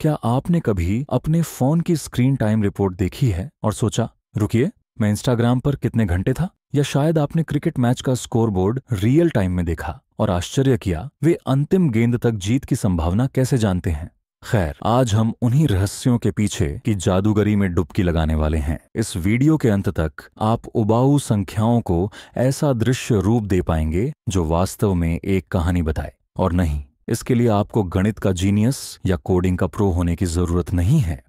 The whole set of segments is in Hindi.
क्या आपने कभी अपने फोन की स्क्रीन टाइम रिपोर्ट देखी है और सोचा, रुकिए, मैं इंस्टाग्राम पर कितने घंटे था? या शायद आपने क्रिकेट मैच का स्कोरबोर्ड रियल टाइम में देखा और आश्चर्य किया वे अंतिम गेंद तक जीत की संभावना कैसे जानते हैं। खैर, आज हम उन्हीं रहस्यों के पीछे की जादूगरी में डुबकी लगाने वाले हैं। इस वीडियो के अंत तक आप उबाऊ संख्याओं को ऐसा दृश्य रूप दे पाएंगे जो वास्तव में एक कहानी बताए। और नहीं, इसके लिए आपको गणित का जीनियस या कोडिंग का प्रो होने की जरूरत नहीं है।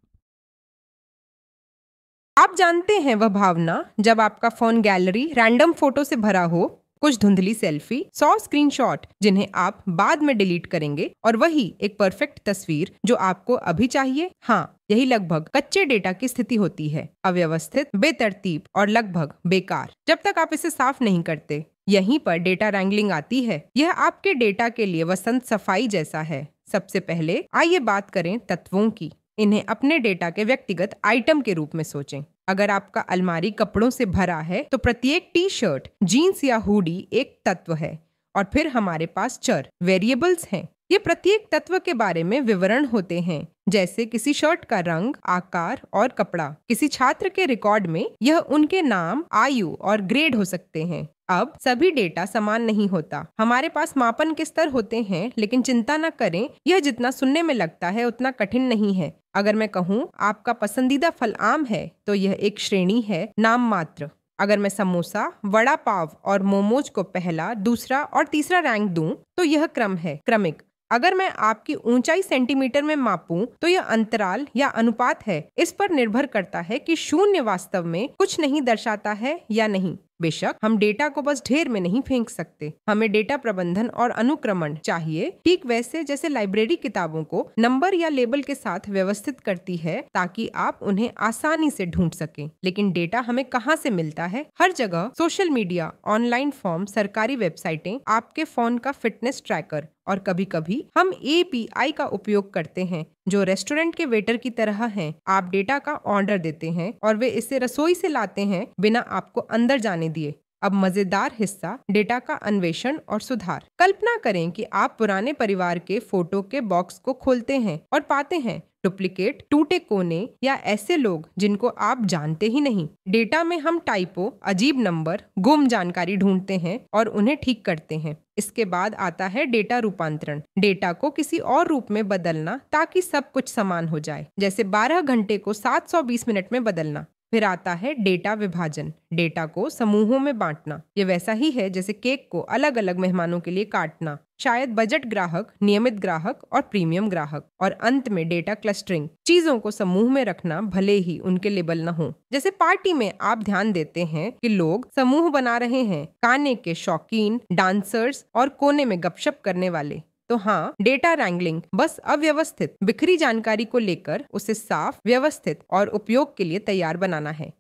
आप जानते हैं वह भावना जब आपका फोन गैलरी रैंडम फोटो से भरा हो, कुछ धुंधली सेल्फी, 100 स्क्रीनशॉट जिन्हें आप बाद में डिलीट करेंगे और वही एक परफेक्ट तस्वीर जो आपको अभी चाहिए। हाँ, यही लगभग कच्चे डेटा की स्थिति होती है, अव्यवस्थित, बेतरतीब और लगभग बेकार, जब तक आप इसे साफ नहीं करते। यहीं पर डेटा रैंगलिंग आती है। यह आपके डेटा के लिए वसंत सफाई जैसा है। सबसे पहले आइए बात करें तत्वों की। इन्हें अपने डेटा के व्यक्तिगत आइटम के रूप में सोचें। अगर आपका अलमारी कपड़ों से भरा है तो प्रत्येक टी शर्ट, जीन्स या हुडी एक तत्व है। और फिर हमारे पास चर, वेरिएबल्स हैं। ये प्रत्येक तत्व के बारे में विवरण होते हैं, जैसे किसी शर्ट का रंग, आकार और कपड़ा। किसी छात्र के रिकॉर्ड में यह उनके नाम, आयु और ग्रेड हो सकते हैं। अब सभी डेटा समान नहीं होता। हमारे पास मापन के स्तर होते हैं, लेकिन चिंता न करें, यह जितना सुनने में लगता है उतना कठिन नहीं है। अगर मैं कहूँ आपका पसंदीदा फल आम है, तो यह एक श्रेणी है, नाम मात्र। अगर मैं समोसा, वड़ा पाव और मोमोज को पहला, दूसरा और तीसरा रैंक दूं, तो यह क्रम है, क्रमिक। अगर मैं आपकी ऊंचाई सेंटीमीटर में मापूं, तो यह अंतराल या अनुपात है। इस पर निर्भर करता है कि शून्य वास्तव में कुछ नहीं दर्शाता है या नहीं। बेशक हम डेटा को बस ढेर में नहीं फेंक सकते। हमें डेटा प्रबंधन और अनुक्रमण चाहिए, ठीक वैसे जैसे लाइब्रेरी किताबों को नंबर या लेबल के साथ व्यवस्थित करती है ताकि आप उन्हें आसानी से ढूंढ सकें। लेकिन डेटा हमें कहाँ से मिलता है? हर जगह, सोशल मीडिया, ऑनलाइन फॉर्म, सरकारी वेबसाइटें, आपके फोन का फिटनेस ट्रैकर, और कभी कभी हम API का उपयोग करते हैं जो रेस्टोरेंट के वेटर की तरह हैं। आप डेटा का ऑर्डर देते हैं और वे इसे रसोई से लाते हैं बिना आपको अंदर जाने दिए। अब मजेदार हिस्सा, डेटा का अन्वेषण और सुधार। कल्पना करें कि आप पुराने परिवार के फोटो के बॉक्स को खोलते हैं और पाते हैं डुप्लीकेट, टूटे कोने या ऐसे लोग जिनको आप जानते ही नहीं। डेटा में हम टाइपो, अजीब नंबर, गुम जानकारी ढूंढते हैं और उन्हें ठीक करते हैं। इसके बाद आता है डेटा रूपांतरण, डेटा को किसी और रूप में बदलना ताकि सब कुछ समान हो जाए, जैसे 12 घंटे को 720 मिनट में बदलना। फिर आता है डेटा विभाजन, डेटा को समूहों में बांटना। ये वैसा ही है जैसे केक को अलग अलग मेहमानों के लिए काटना, शायद बजट ग्राहक, नियमित ग्राहक और प्रीमियम ग्राहक। और अंत में डेटा क्लस्टरिंग, चीजों को समूह में रखना भले ही उनके लेबल न हो। जैसे पार्टी में आप ध्यान देते हैं कि लोग समूह बना रहे हैं, खाने के शौकीन, डांसर्स और कोने में गपशप करने वाले। तो हाँ, डेटा रैंगलिंग बस अव्यवस्थित, बिखरी जानकारी को लेकर उसे साफ, व्यवस्थित और उपयोग के लिए तैयार बनाना है।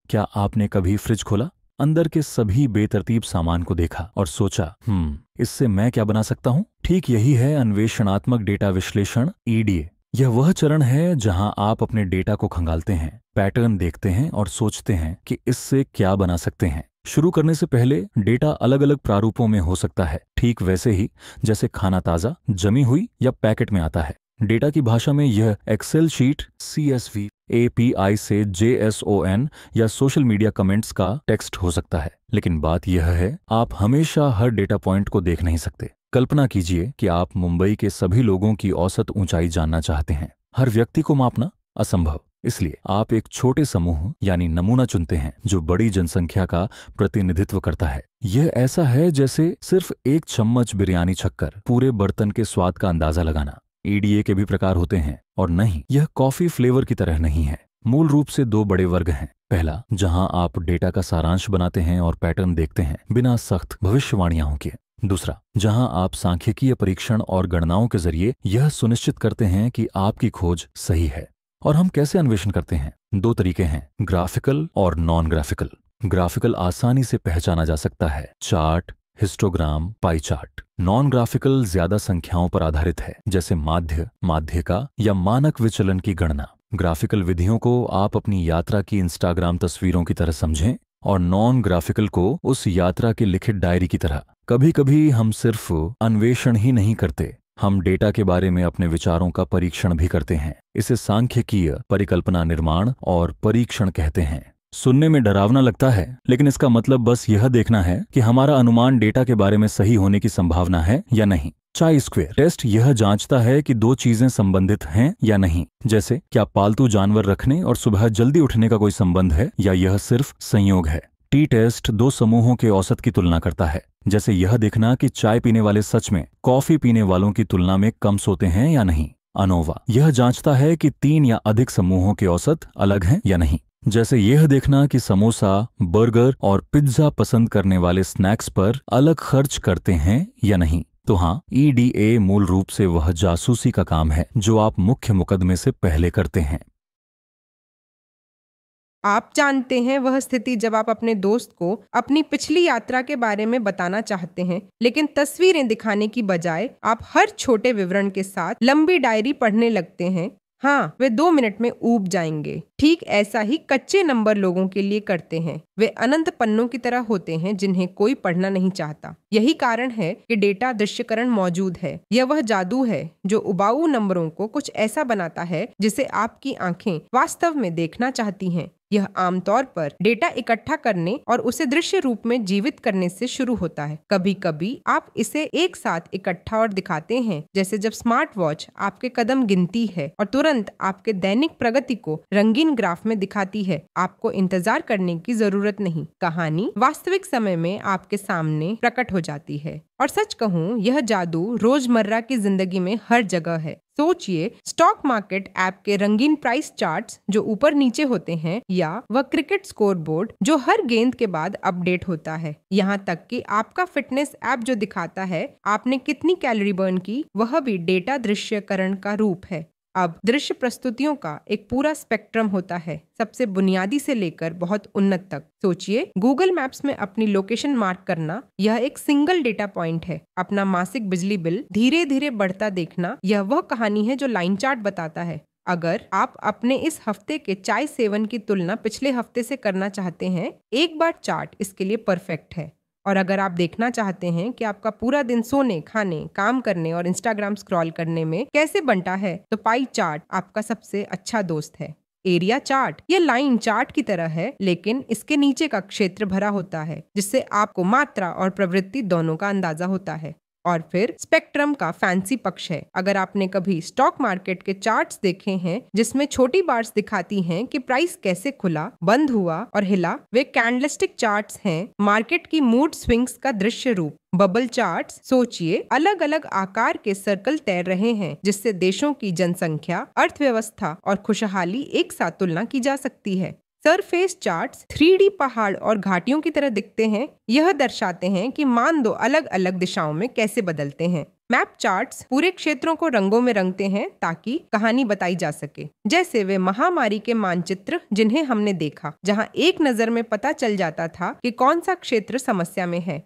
क्या आपने कभी फ्रिज खोला, अंदर के सभी बेतरतीब सामान को देखा और सोचा, इससे मैं क्या बना सकता हूँ? ठीक यही है अन्वेषणात्मक डेटा विश्लेषण, EDA। यह वह चरण है जहां आप अपने डेटा को खंगालते हैं, पैटर्न देखते हैं और सोचते हैं कि इससे क्या बना सकते हैं। शुरू करने से पहले डेटा अलग अलग प्रारूपों में हो सकता है, ठीक वैसे ही जैसे खाना ताजा, जमी हुई या पैकेट में आता है। डेटा की भाषा में यह एक्सेल शीट, CSV, API से JSON या सोशल मीडिया कमेंट्स का टेक्स्ट हो सकता है। लेकिन बात यह है, आप हमेशा हर डेटा पॉइंट को देख नहीं सकते। कल्पना कीजिए कि आप मुंबई के सभी लोगों की औसत ऊंचाई जानना चाहते हैं। हर व्यक्ति को मापना असंभव, इसलिए आप एक छोटे समूह यानी नमूना चुनते हैं जो बड़ी जनसंख्या का प्रतिनिधित्व करता है। यह ऐसा है जैसे सिर्फ एक चम्मच बिरयानी छक्कर पूरे बर्तन के स्वाद का अंदाजा लगाना। EDA के भी प्रकार होते हैं, और नहीं, यह कॉफी फ्लेवर की तरह नहीं है। मूल रूप से 2 बड़े वर्ग हैं। पहला, जहां आप डेटा का सारांश बनाते हैं और पैटर्न देखते हैं बिना सख्त भविष्यवाणियों के। दूसरा, जहां आप सांख्यिकीय परीक्षण और गणनाओं के जरिए यह सुनिश्चित करते हैं कि आपकी खोज सही है। और हम कैसे अन्वेषण करते हैं? 2 तरीके हैं, ग्राफिकल और नॉन ग्राफिकल। ग्राफिकल आसानी से पहचाना जा सकता है, chart, histogram, pie chart. Non graphical ज्यादा संख्याओं पर आधारित है, जैसे माध्य, माध्यिका या मानक विचलन की गणना। ग्राफिकल विधियों को आप अपनी यात्रा की इंस्टाग्राम तस्वीरों की तरह समझें और नॉन ग्राफिकल को उस यात्रा की लिखित डायरी की तरह। कभी कभी हम सिर्फ अन्वेषण ही नहीं करते, हम डेटा के बारे में अपने विचारों का परीक्षण भी करते हैं। इसे सांख्यिकीय परिकल्पना निर्माण और परीक्षण कहते हैं। सुनने में डरावना लगता है, लेकिन इसका मतलब बस यह देखना है कि हमारा अनुमान डेटा के बारे में सही होने की संभावना है या नहीं। चाई स्क्वेयर टेस्ट यह जांचता है कि दो चीजें संबंधित हैं या नहीं, जैसे क्या पालतू जानवर रखने और सुबह जल्दी उठने का कोई संबंध है या यह सिर्फ संयोग है। टी टेस्ट दो समूहों के औसत की तुलना करता है, जैसे यह देखना कि चाय पीने वाले सच में कॉफी पीने वालों की तुलना में कम सोते हैं या नहीं। अनोवा यह जांचता है कि 3 या अधिक समूहों के औसत अलग हैं या नहीं, जैसे यह देखना कि समोसा, बर्गर और पिज्जा पसंद करने वाले स्नैक्स पर अलग खर्च करते हैं या नहीं। तो हाँ, EDA मूल रूप से वह जासूसी का काम है जो आप मुख्य मुकदमे से पहले करते हैं। आप जानते हैं वह स्थिति जब आप अपने दोस्त को अपनी पिछली यात्रा के बारे में बताना चाहते हैं, लेकिन तस्वीरें दिखाने की बजाय आप हर छोटे विवरण के साथ लंबी डायरी पढ़ने लगते हैं। हाँ, वे 2 मिनट में ऊब जाएंगे। ठीक ऐसा ही कच्चे नंबर लोगों के लिए करते हैं। वे अनंत पन्नों की तरह होते हैं जिन्हें कोई पढ़ना नहीं चाहता। यही कारण है कि डेटा दृश्यकरण मौजूद है। यह वह जादू है जो उबाऊ नंबरों को कुछ ऐसा बनाता है जिसे आपकी आंखें वास्तव में देखना चाहती हैं। यह आमतौर पर डेटा इकट्ठा करने और उसे दृश्य रूप में जीवित करने से शुरू होता है। कभी कभी आप इसे एक साथ इकट्ठा और दिखाते हैं, जैसे जब स्मार्ट वॉच आपके कदम गिनती है और तुरंत आपके दैनिक प्रगति को रंगीन ग्राफ में दिखाती है। आपको इंतजार करने की जरूरत नहीं, कहानी वास्तविक समय में आपके सामने प्रकट हो जाती है। और सच कहूँ, यह जादू रोजमर्रा की जिंदगी में हर जगह है। सोचिए, स्टॉक मार्केट ऐप के रंगीन प्राइस चार्ट्स जो ऊपर नीचे होते हैं, या वह क्रिकेट स्कोर बोर्ड जो हर गेंद के बाद अपडेट होता है। यहाँ तक कि आपका फिटनेस ऐप जो दिखाता है आपने कितनी कैलोरी बर्न की, वह भी डेटा दृश्यकरण का रूप है। अब दृश्य प्रस्तुतियों का एक पूरा स्पेक्ट्रम होता है, सबसे बुनियादी से लेकर बहुत उन्नत तक। सोचिए, गूगल मैप्स में अपनी लोकेशन मार्क करना, यह एक सिंगल डेटा पॉइंट है। अपना मासिक बिजली बिल धीरे धीरे बढ़ता देखना, यह वह कहानी है जो लाइन चार्ट बताता है। अगर आप अपने इस हफ्ते के चाय सेवन की तुलना पिछले हफ्ते से करना चाहते हैं, एक बार चार्ट इसके लिए परफेक्ट है। और अगर आप देखना चाहते हैं कि आपका पूरा दिन सोने, खाने, काम करने और इंस्टाग्राम स्क्रॉल करने में कैसे बनता है, तो पाई चार्ट आपका सबसे अच्छा दोस्त है। एरिया चार्ट यह लाइन चार्ट की तरह है, लेकिन इसके नीचे का क्षेत्र भरा होता है, जिससे आपको मात्रा और प्रवृत्ति दोनों का अंदाजा होता है। और फिर स्पेक्ट्रम का फैंसी पक्ष है। अगर आपने कभी स्टॉक मार्केट के चार्ट्स देखे हैं जिसमें छोटी बार्स दिखाती हैं कि प्राइस कैसे खुला, बंद हुआ और हिला, वे कैंडलस्टिक चार्ट्स हैं, मार्केट की मूड स्विंग्स का दृश्य रूप। बबल चार्ट्स, सोचिए, अलग अलग आकार के सर्कल तैर रहे हैं, जिससे देशों की जनसंख्या, अर्थव्यवस्था और खुशहाली एक साथ तुलना की जा सकती है। सरफेस चार्ट्स 3D पहाड़ और घाटियों की तरह दिखते हैं। यह दर्शाते हैं कि मानदंड अलग अलग दिशाओं में कैसे बदलते हैं। मैप चार्ट्स पूरे क्षेत्रों को रंगों में रंगते हैं ताकि कहानी बताई जा सके, जैसे वे महामारी के मानचित्र जिन्हें हमने देखा, जहां एक नजर में पता चल जाता था कि कौन सा क्षेत्र समस्या में है।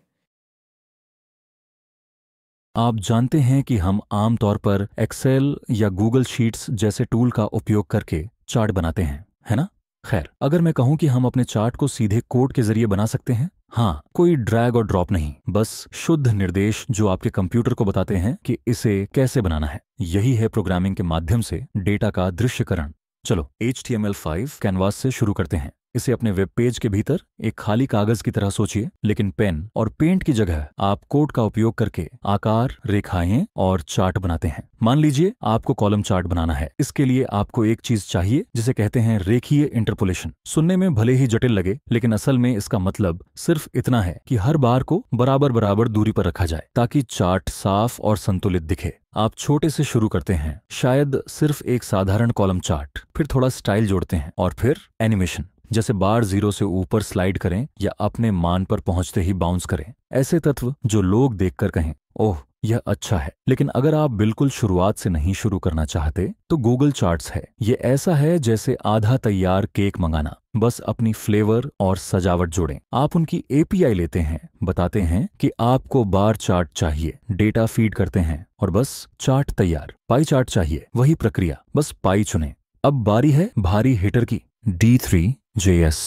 आप जानते हैं कि हम आमतौर पर एक्सेल या गूगल शीट्स जैसे टूल का उपयोग करके चार्ट बनाते हैं, है ना? खैर, अगर मैं कहूं कि हम अपने चार्ट को सीधे कोड के जरिए बना सकते हैं, हाँ, कोई ड्रैग और ड्रॉप नहीं, बस शुद्ध निर्देश जो आपके कंप्यूटर को बताते हैं कि इसे कैसे बनाना है। यही है प्रोग्रामिंग के माध्यम से डेटा का दृश्यकरण। चलो HTML5 कैनवास से शुरू करते हैं। इसे अपने वेब पेज के भीतर एक खाली कागज की तरह सोचिए, लेकिन पेन और पेंट की जगह आप कोड का उपयोग करके आकार, रेखाएं और चार्ट बनाते हैं। मान लीजिए आपको कॉलम चार्ट बनाना है। इसके लिए आपको एक चीज चाहिए जिसे कहते हैं रेखीय इंटरपोलेशन। सुनने में भले ही जटिल लगे, लेकिन असल में इसका मतलब सिर्फ इतना है कि हर बार को बराबर बराबर दूरी पर रखा जाए ताकि चार्ट साफ और संतुलित दिखे। आप छोटे से शुरू करते हैं, शायद सिर्फ एक साधारण कॉलम चार्ट, फिर थोड़ा स्टाइल जोड़ते हैं और फिर एनिमेशन, जैसे बार 0 से ऊपर स्लाइड करें या अपने मान पर पहुंचते ही बाउंस करें। ऐसे तत्व जो लोग देखकर कहें, ओह यह अच्छा है। लेकिन अगर आप बिल्कुल शुरुआत से नहीं शुरू करना चाहते तो गूगल चार्ट्स है। ये ऐसा है जैसे आधा तैयार केक मंगाना, बस अपनी फ्लेवर और सजावट जोड़ें। आप उनकी API लेते हैं, बताते हैं कि आपको बार चार्ट चाहिए, डेटा फीड करते हैं और बस चार्ट तैयार। पाई चार्ट चाहिए, वही प्रक्रिया, बस पाई चुनें। अब बारी है भारी हिटर की, D3JS।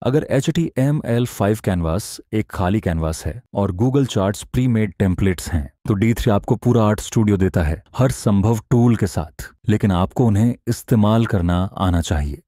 अगर HTML5 कैनवास एक खाली कैनवास है और Google charts pre made templates हैं, तो D3 आपको पूरा आर्ट स्टूडियो देता है हर संभव टूल के साथ, लेकिन आपको उन्हें इस्तेमाल करना आना चाहिए।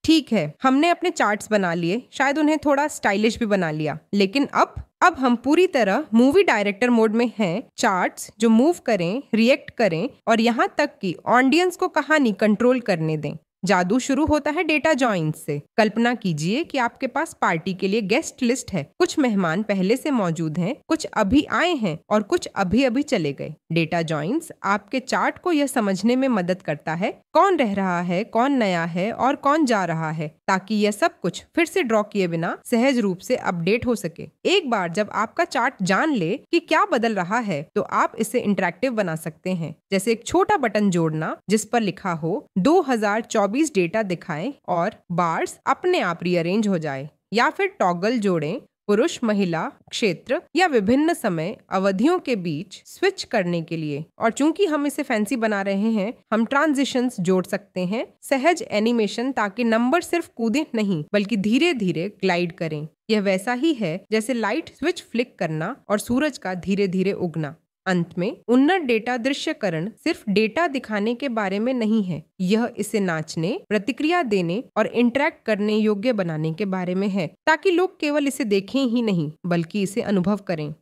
ठीक है, हमने अपने चार्ट्स बना लिए, शायद उन्हें थोड़ा स्टाइलिश भी बना लिया, लेकिन अब हम पूरी तरह मूवी डायरेक्टर मोड में हैं। चार्ट्स जो मूव करें, रिएक्ट करें और यहाँ तक कि ऑडियंस को कहानी कंट्रोल करने दें। जादू शुरू होता है डेटा जॉइंस से। कल्पना कीजिए कि आपके पास पार्टी के लिए गेस्ट लिस्ट है। कुछ मेहमान पहले से मौजूद हैं, कुछ अभी आए हैं और कुछ अभी अभी चले गए। डेटा जॉइंस आपके चार्ट को यह समझने में मदद करता है कौन रह रहा है, कौन नया है और कौन जा रहा है, ताकि यह सब कुछ फिर से ड्रॉ किए बिना सहज रूप से अपडेट हो सके। एक बार जब आपका चार्ट जान ले कि क्या बदल रहा है, तो आप इसे इंटरैक्टिव बना सकते हैं, जैसे एक छोटा बटन जोड़ना जिस पर लिखा हो 2024 डेटा दिखाएं और बार्स अपने आप रीअरेंज हो जाए, या फिर टॉगल जोड़ें पुरुष महिला क्षेत्र या विभिन्न समय अवधियों के बीच स्विच करने के लिए। और चूंकि हम इसे फैंसी बना रहे हैं, हम ट्रांजिशंस जोड़ सकते हैं, सहज एनिमेशन, ताकि नंबर सिर्फ कूदें नहीं बल्कि धीरे धीरे ग्लाइड करें। यह वैसा ही है जैसे लाइट स्विच फ्लिक करना और सूरज का धीरे धीरे उगना। अंत में उन्नत डेटा दृश्यकरण सिर्फ डेटा दिखाने के बारे में नहीं है, यह इसे नाचने, प्रतिक्रिया देने और इंटरैक्ट करने योग्य बनाने के बारे में है, ताकि लोग केवल इसे देखें ही नहीं बल्कि इसे अनुभव करें।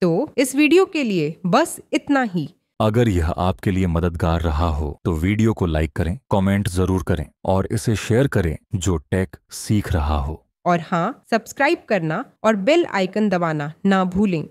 तो इस वीडियो के लिए बस इतना ही। अगर यह आपके लिए मददगार रहा हो तो वीडियो को लाइक करें, कमेंट जरूर करें और इसे शेयर करें जो टेक सीख रहा हो। और हाँ, सब्सक्राइब करना और बेल आइकन दबाना ना भूलें।